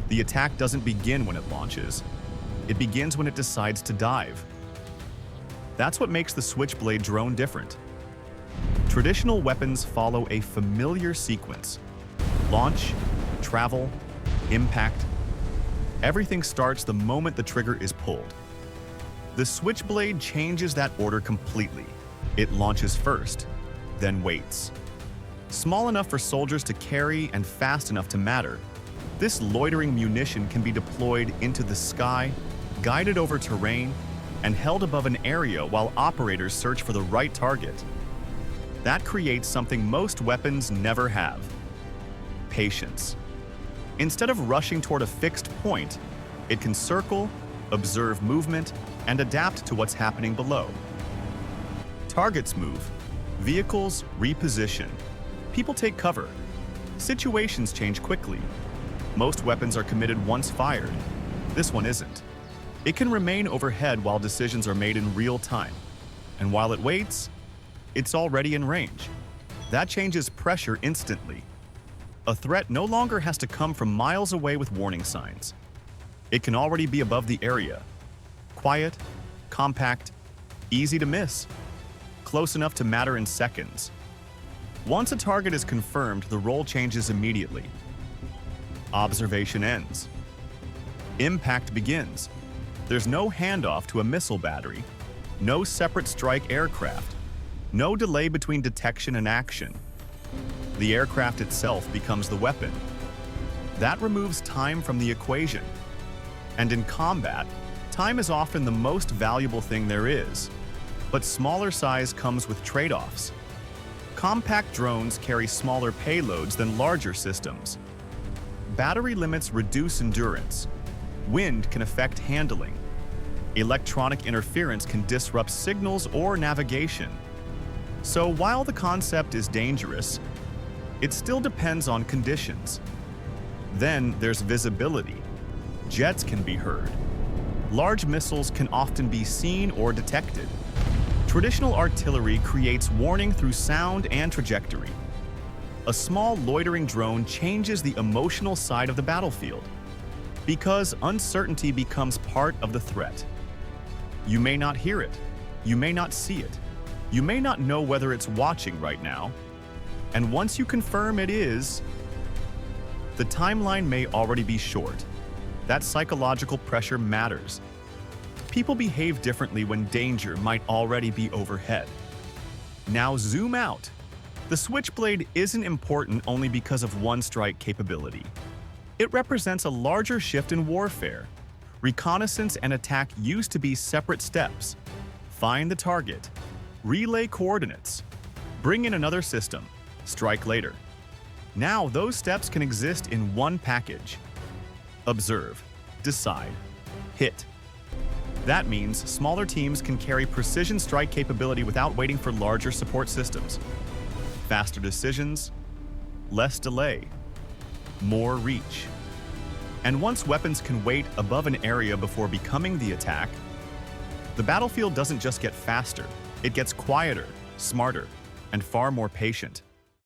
The attack doesn't begin when it launches. It begins when it decides to dive. That's what makes the Switchblade drone different. Traditional weapons follow a familiar sequence: launch, travel, impact. Everything starts the moment the trigger is pulled. The Switchblade changes that order completely. It launches first, then waits. Small enough for soldiers to carry and fast enough to matter, this loitering munition can be deployed into the sky, guided over terrain, and held above an area while operators search for the right target. That creates something most weapons never have: patience. Instead of rushing toward a fixed point, it can circle, observe movement, and adapt to what's happening below. Targets move, vehicles reposition, people take cover, situations change quickly. Most weapons are committed once fired. This one isn't. It can remain overhead while decisions are made in real time. And while it waits, it's already in range. That changes pressure instantly. A threat no longer has to come from miles away with warning signs. It can already be above the area. Quiet, compact, easy to miss. Close enough to matter in seconds. Once a target is confirmed, the role changes immediately. Observation ends. Impact begins. There's no handoff to a missile battery, no separate strike aircraft, no delay between detection and action. The aircraft itself becomes the weapon. That removes time from the equation. And in combat, time is often the most valuable thing there is. But smaller size comes with trade-offs. Compact drones carry smaller payloads than larger systems. Battery limits reduce endurance. Wind can affect handling. Electronic interference can disrupt signals or navigation. So while the concept is dangerous, it still depends on conditions. Then there's visibility. Jets can be heard. Large missiles can often be seen or detected. Traditional artillery creates warning through sound and trajectory. A small loitering drone changes the emotional side of the battlefield, because uncertainty becomes part of the threat. You may not hear it. You may not see it. You may not know whether it's watching right now. And once you confirm it is, the timeline may already be short. That psychological pressure matters. People behave differently when danger might already be overhead. Now zoom out. The Switchblade isn't important only because of one-strike capability. It represents a larger shift in warfare. Reconnaissance and attack used to be separate steps. Find the target, relay coordinates, bring in another system, strike later. Now those steps can exist in one package. Observe, decide, hit. That means smaller teams can carry precision strike capability without waiting for larger support systems. Faster decisions, less delay, more reach. And once weapons can wait above an area before becoming the attack, the battlefield doesn't just get faster, it gets quieter, smarter, and far more patient.